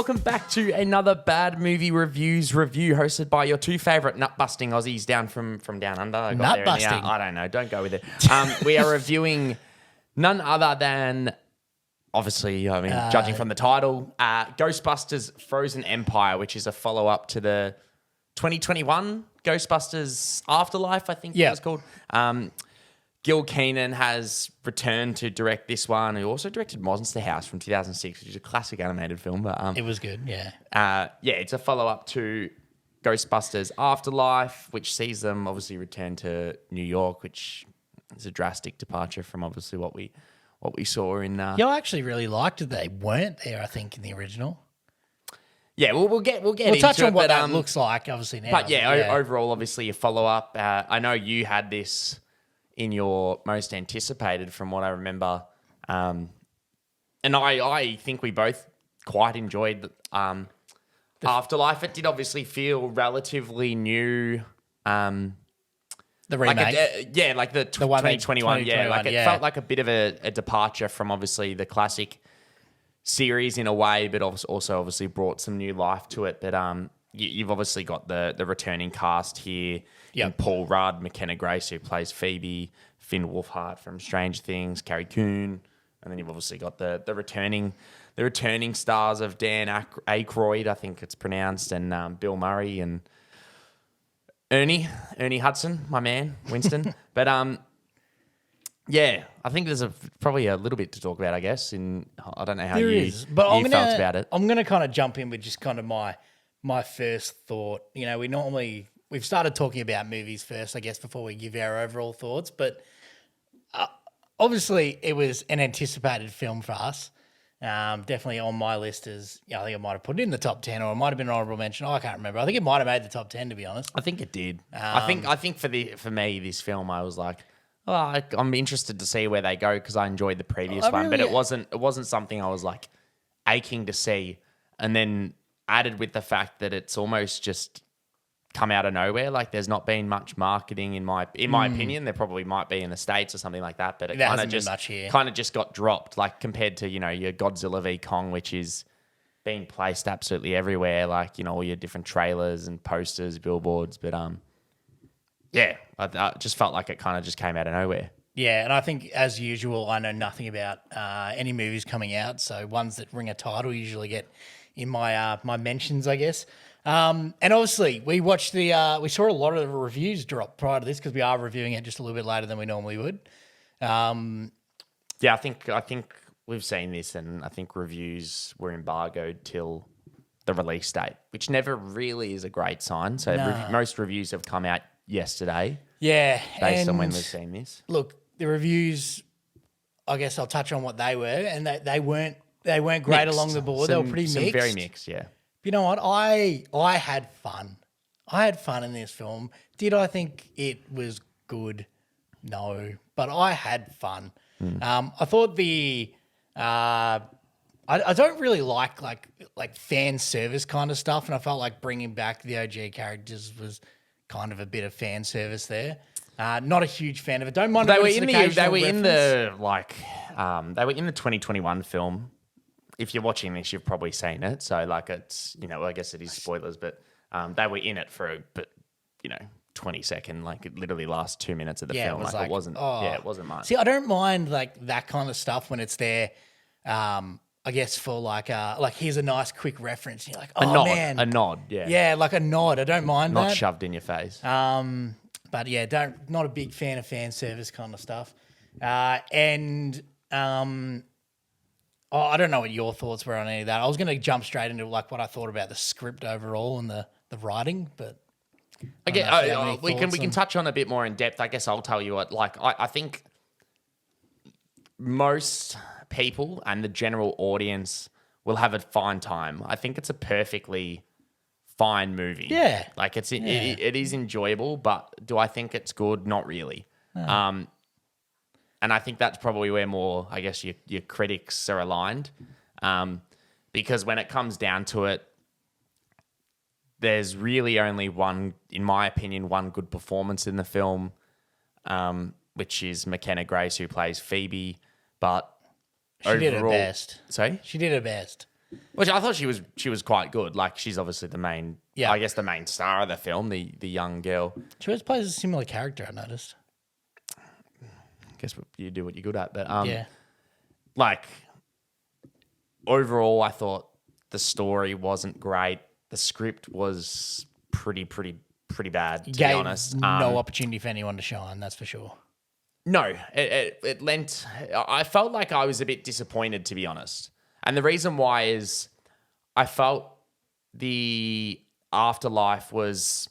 welcome back to another Bad Movie Reviews review hosted by your two favourite nut-busting Aussies down from down under. Nut-busting? I don't know. Don't go with it. We are reviewing none other than, obviously, judging from the title, Ghostbusters Frozen Empire, which is a follow-up to the 2021 Ghostbusters Afterlife, I think it was called. Gil Keenan has returned to direct this one. He also directed Monster House from 2006, which is a classic animated film. But it was good, yeah. It's a follow-up to Ghostbusters Afterlife, which sees them obviously return to New York, which is a drastic departure from obviously what we saw in. Yeah, I actually really liked it. They weren't there, I think, in the original. Yeah, we'll get We'll into touch on it, what but, that looks like, obviously now. But overall, obviously a follow-up. I know you had this in your most anticipated, from what I remember, and I think we both quite enjoyed Afterlife. It did obviously feel relatively new. The remake, like the one 2021. Yeah, like it felt like a bit of a departure from obviously the classic series in a way, but also obviously brought some new life to it. But you've obviously got the returning cast here. Yep. Paul Rudd, McKenna Grace, who plays Phoebe, Finn Wolfhard from Strange Things, Carrie Coon, and then you've obviously got the returning stars of Dan Aykroyd, I think it's pronounced, and Bill Murray and Ernie Hudson, my man, Winston. But I think there's probably a little bit to talk about, I guess. I don't know how you felt about it. I'm going to kind of jump in with just kind of my first thought. You know, we've started talking about movies first, I guess, before we give our overall thoughts. But obviously, it was an anticipated film for us. Definitely on my list as, I think I might have put it in the top 10, or it might have been an honourable mention. I can't remember. I think it might have made the top 10, to be honest. I think it did. I think for me, this film, I was like, I'm interested to see where they go because I enjoyed the previous one, but it wasn't something I was like aching to see. And then added with the fact that it's almost just come out of nowhere. Like there's not been much marketing in my opinion. There probably might be in the States or something like that, but it kind of just got dropped. Like compared to your Godzilla v Kong, which is being placed absolutely everywhere. Like all your different trailers and posters, billboards. But I just felt like it kind of just came out of nowhere. Yeah, and I think as usual, I know nothing about any movies coming out, so ones that ring a title usually get in my my mentions, I guess. And obviously, we watched we saw a lot of the reviews drop prior to this because we are reviewing it just a little bit later than we normally would. I think we've seen this, and I think reviews were embargoed till the release date, which never really is a great sign. So most reviews have come out yesterday. Yeah, based on when we've seen this. Look, the reviews, I guess I'll touch on what they were, and they weren't great mixed. Along the board. They were pretty mixed. Very mixed, yeah. You know what? I had fun. I had fun in this film. Did I think it was good? No, but I had fun. I thought I don't really like fan service kind of stuff, and I felt like bringing back the OG characters was kind of a bit of fan service there. Not a huge fan of it. Don't mind. They were in the 2021 film. If you're watching this, you've probably seen it. So it's I guess it is spoilers, but they were in it for 20 second, like it literally lasts 2 minutes of the film. It wasn't much. See, I don't mind that kind of stuff when it's there. I guess for here's a nice quick reference. You're like, a nod, yeah. Yeah, like a nod. I don't mind that. Not shoved in your face. But yeah, not a big fan of fan service kind of stuff. I don't know what your thoughts were on any of that. I was going to jump straight into what I thought about the script overall and the writing, but we can touch on a bit more in depth. I guess I'll tell you what. I think most people and the general audience will have a fine time. I think it's a perfectly fine movie. Yeah, it is enjoyable, but do I think it's good? Not really. No. And I think that's probably where more, I guess, your critics are aligned. Because when it comes down to it, there's really only one, in my opinion, one good performance in the film, which is McKenna Grace, who plays Phoebe. But she did her best. Sorry? She did her best. Which I thought she was quite good. Like she's obviously the main, Yeah. I guess the main star of the film, the young girl. She always plays a similar character, I noticed. I guess you do what you're good at, but Yeah. like overall, I thought the story wasn't great. The script was pretty bad, to be honest. No opportunity for anyone to shine, that's for sure. No, it lent. I felt like I was a bit disappointed, to be honest. And the reason why is I felt the afterlife was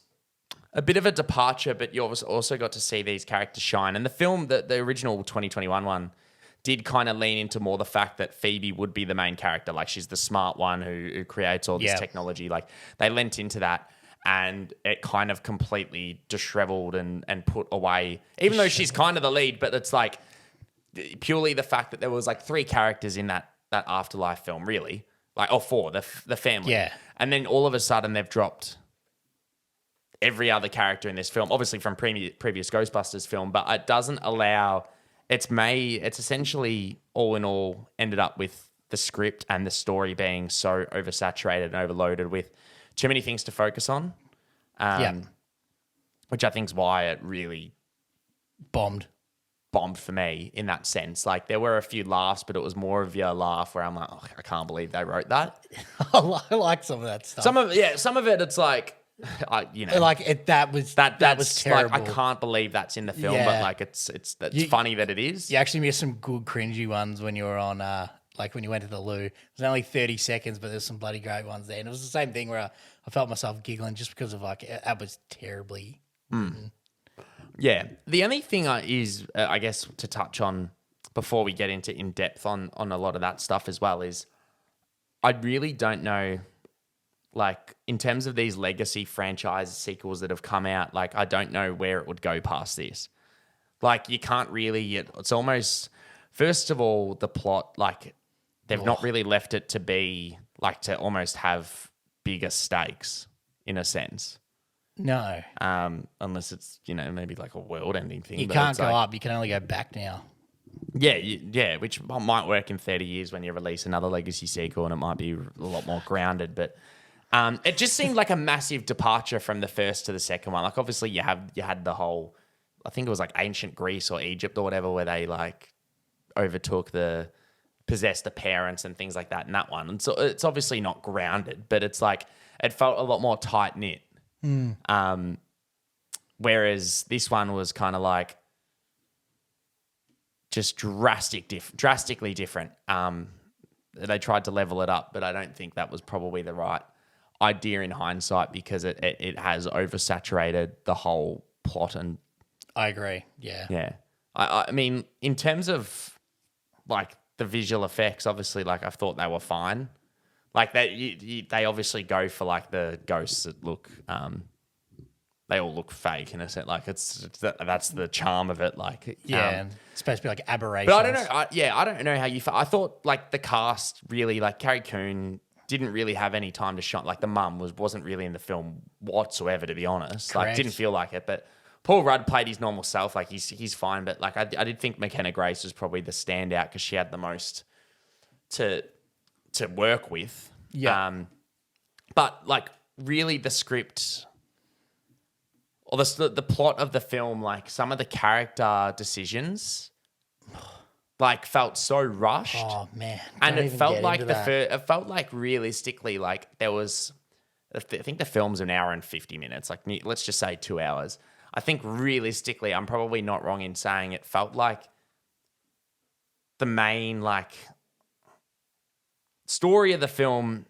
a bit of a departure, but you also got to see these characters shine. And the film, the original 2021 one, did kind of lean into more the fact that Phoebe would be the main character. Like she's the smart one who creates all this technology. Like they lent into that. And it kind of completely disheveled and put away, even though she's kind of the lead, but it's like purely the fact that there was like 3 characters in that afterlife film, really, like, or 4, the family. Yeah. And then all of a sudden they've dropped every other character in this film, obviously from previous Ghostbusters film, but it doesn't allow, it's essentially all in all ended up with the script and the story being so oversaturated and overloaded with too many things to focus on, which I think is why it really bombed for me in that sense. Like there were a few laughs, but it was more of your laugh where I'm like, oh, I can't believe they wrote that. I like some of that stuff. Some of it, it's like, that was terrible. Like, I can't believe that's in the film, but like it's funny that it is. You actually missed some good cringy ones when you were on. Like when you went to the loo, it was only 30 seconds, but there's some bloody great ones there. And it was the same thing where I felt myself giggling just because of like, that was terribly written. Yeah. The only thing is, I guess, to touch on before we get into in depth on a lot of that stuff as well is I really don't know, like in terms of these legacy franchise sequels that have come out, like I don't know where it would go past this. Like you can't really, it's almost, first of all, the plot, like, they've not really left it to be like to almost have bigger stakes in a sense. No. Unless it's, maybe like a world-ending thing. You can't go up. You can only go back now. Yeah, which might work in 30 years when you release another legacy sequel and it might be a lot more grounded. But it just seemed like a massive departure from the first to the second one. Like obviously you had the whole, I think it was like ancient Greece or Egypt or whatever, where they like possessed the parents and things like that in that one. And so it's obviously not grounded, but it's like it felt a lot more tight knit. Whereas this one was kind of like just drastically different. They tried to level it up, but I don't think that was probably the right idea in hindsight because it has oversaturated the whole plot. And I agree. Yeah. I mean, in terms of like the visual effects, obviously, like I thought they were fine. Like they obviously go for like the ghosts that look, they all look fake in a sense. Like that's the charm of it. Like it's supposed to be like aberrations. But I don't know. I don't know how you. I thought like the cast really, like Carrie Coon didn't really have any time to shine. Like the mum wasn't really in the film whatsoever, to be honest. Correct. Like didn't feel like it, but. Paul Rudd played his normal self, like he's fine, but like I did think McKenna Grace was probably the standout because she had the most to work with. Yeah. But like really the script or the plot of the film, like some of the character decisions, like felt so rushed. Oh man! And it felt like it felt like realistically, like there was. I think the film's an hour and 50 minutes. Like let's just say 2 hours. I think realistically, I'm probably not wrong in saying it felt like the main like story of the film.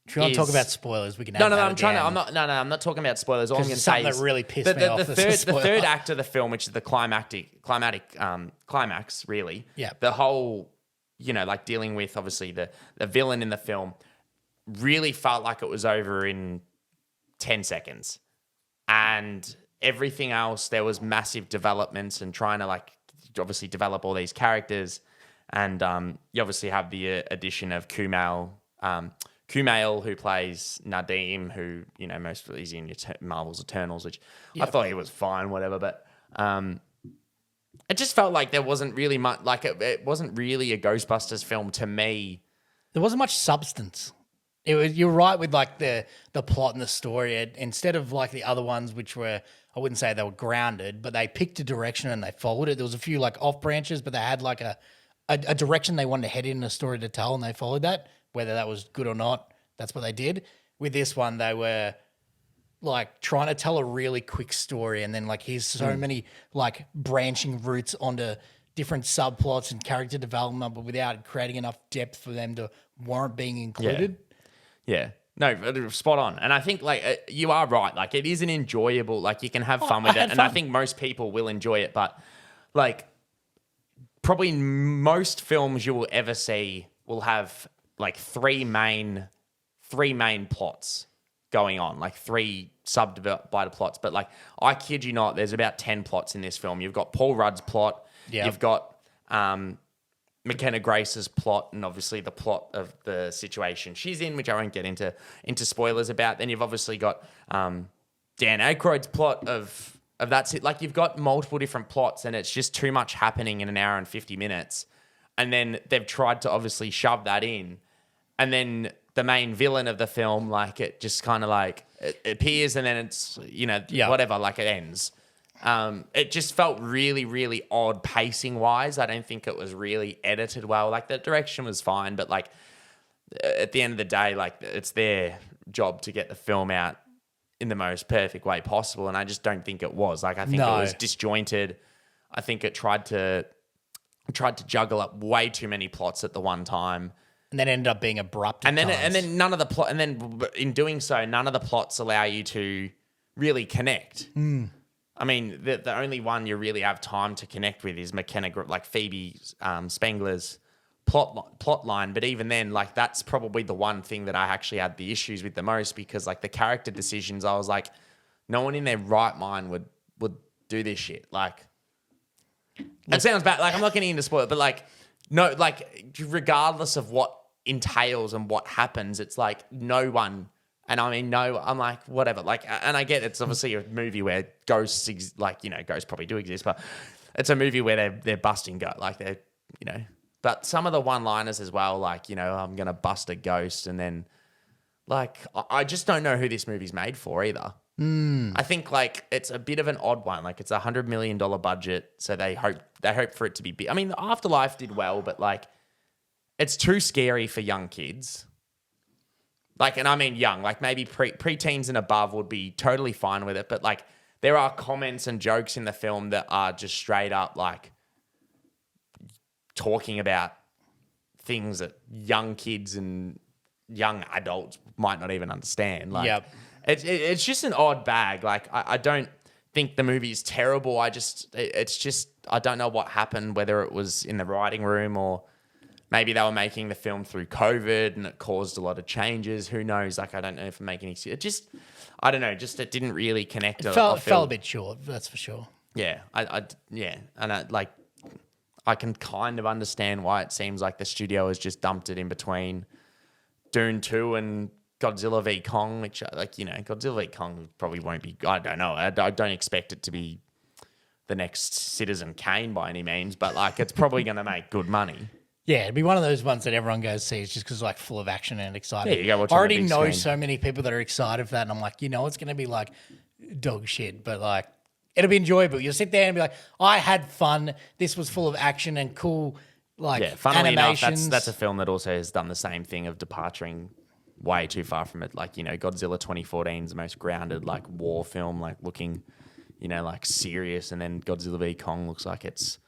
If you want to talk about spoilers, we can. I'm not talking about spoilers. All I'm going to say is that really pissed me off. The third act of the film, which is the climax, really. Yeah. The whole, like dealing with obviously the villain in the film, really felt like it was over in 10 seconds. And everything else, there was massive developments and trying to like obviously develop all these characters. And you obviously have the addition of Kumail, who plays Nadim, who, mostly he's in Marvel's Eternals, which I thought he was fine, whatever. But it just felt like there wasn't really much, like it wasn't really a Ghostbusters film to me. There wasn't much substance. You're right with like the plot and the story. Instead of like the other ones, which were, I wouldn't say they were grounded, but they picked a direction and they followed it. There was a few like off branches, but they had like a direction they wanted to head in, a story to tell, and they followed that. Whether that was good or not, that's what they did. With this one, they were like trying to tell a really quick story, and then like here's so many like branching routes onto different subplots and character development, but without creating enough depth for them to warrant being included. Yeah. No, spot on. And I think like you are right. Like it is an enjoyable, like you can have fun with it. And I think most people will enjoy it. But like probably most films you will ever see will have like three main plots going on, like three subdivided plots. But like I kid you not, there's about 10 plots in this film. You've got Paul Rudd's plot. Yep. You've got McKenna Grace's plot, and obviously the plot of the situation she's in, which I won't get into spoilers about. Then you've obviously got Dan Aykroyd's plot of that's it. Like you've got multiple different plots, and it's just too much happening in an hour and 50 minutes. And then they've tried to obviously shove that in, and then the main villain of the film, like it just kind of like it appears, and then it's whatever, like it ends. It just felt really, really odd pacing wise. I don't think it was really edited well. Like the direction was fine, but like at the end of the day, like it's their job to get the film out in the most perfect way possible. And I just don't think it was. Like I think it was disjointed. I think it tried to juggle up way too many plots at the one time. And then ended up being abrupt. And then none of the plot, and then in doing so, none of the plots allow you to really connect. I mean, the only one you really have time to connect with is McKenna, like Phoebe Spengler's plot line. But even then, like that's probably the one thing that I actually had the issues with the most, because like the character decisions, I was like, no one in their right mind would do this shit. Like, it sounds bad. Like I'm not getting into spoil, but like no, like regardless of what entails and what happens, it's like no one. And I mean, no, I'm like, whatever. Like, and I get it's obviously a movie where ghosts, ghosts probably do exist, but it's a movie where they're busting like they're, but some of the one-liners as well, like, I'm going to bust a ghost. And then like, I just don't know who this movie's made for either. I think like it's a bit of an odd one. Like it's $100 million budget. So they hope for it to be big. I mean, Afterlife did well, but like it's too scary for young kids. Like, and I mean young, like maybe pre-teens and above would be totally fine with it. But like there are comments and jokes in the film that are just straight up like talking about things that young kids and young adults might not even understand. Like, it's just an odd bag. Like, I don't think the movie is terrible. I don't know what happened, whether it was in the writing room or maybe they were making the film through COVID and it caused a lot of changes. Who knows? Like, I don't know if I'm making any... I don't know. It didn't really connect. It fell a bit short, that's for sure. Yeah. I can kind of understand why it seems like the studio has just dumped it in between Dune 2 and Godzilla v. Kong, which, Godzilla v. Kong probably won't be... I don't know. I don't expect it to be the next Citizen Kane by any means, but, like, it's probably going to make good money. Yeah, it'd be one of those ones that everyone goes see just because like full of action and excited. Yeah, you go watch I already know screen. so many people that are excited for that, and I'm like, it's going to be like dog shit, but like it'll be enjoyable. You'll sit there and be like, I had fun. This was full of action and cool, like funnily animations. enough, that's a film that also has done the same thing of departing way too far from it. Like, Godzilla 2014 is the most grounded like war film, like looking, like serious, and then Godzilla v. Kong looks like it's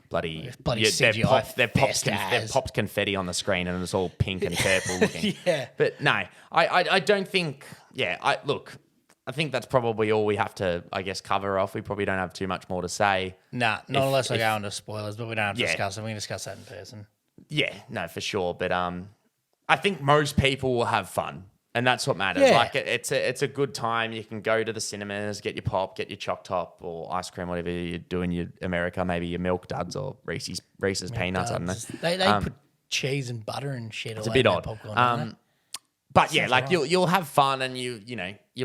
bloody CGI. They've popped confetti on the screen and it's all pink and purple looking. Yeah. But no, I don't think. Yeah, I think that's probably all we have to, I guess, cover off. We probably don't have too much more to say. Nah, not unless I go into spoilers, but we don't have to discuss it. We can discuss that in person. Yeah, no, for sure. But I think most people will have fun. And that's what matters. Yeah. Like it's a good time. You can go to the cinemas, get your pop, get your choc top or ice cream, whatever you're doing. Your America, maybe your Milk Duds or Reese's Peanuts. I don't know. They put cheese and butter and shit. It's a bit odd. Popcorn, but yeah, like you'll have fun, and you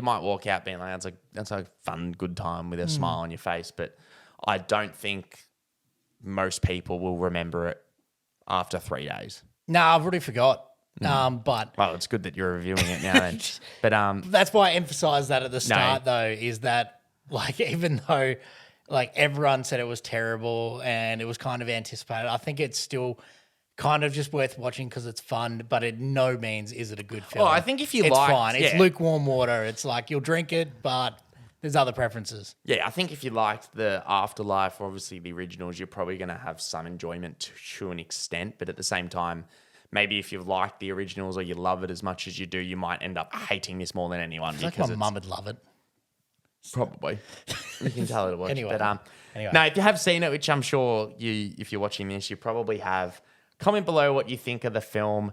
might walk out being like that's a fun, good time with a smile on your face. But I don't think most people will remember it after 3 days. No, I've already forgot. But Well, it's good that you're reviewing it now. Then. But that's why I emphasized that at the start, though, is that like even though like everyone said it was terrible and it was kind of anticipated, I think it's still kind of just worth watching because it's fun. But it no means is it a good film. I think if you it's liked- fine. It's yeah. lukewarm water. It's like you'll drink it, but there's other preferences. yeah, I think if you liked the Afterlife, or obviously the originals, you're probably going to have some enjoyment to an extent. But at the same time, maybe if you've liked the originals or you love it as much as you do, you might end up hating this more than anyone. Like my mum would love it. Probably. You can tell her to watch. Anyway. But Anyway. no, if you have seen it, which I'm sure if you're watching this, you probably have, comment below what you think of the film.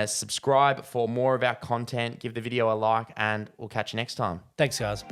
Subscribe for more of our content. Give the video a like, and we'll catch you next time. Thanks, guys.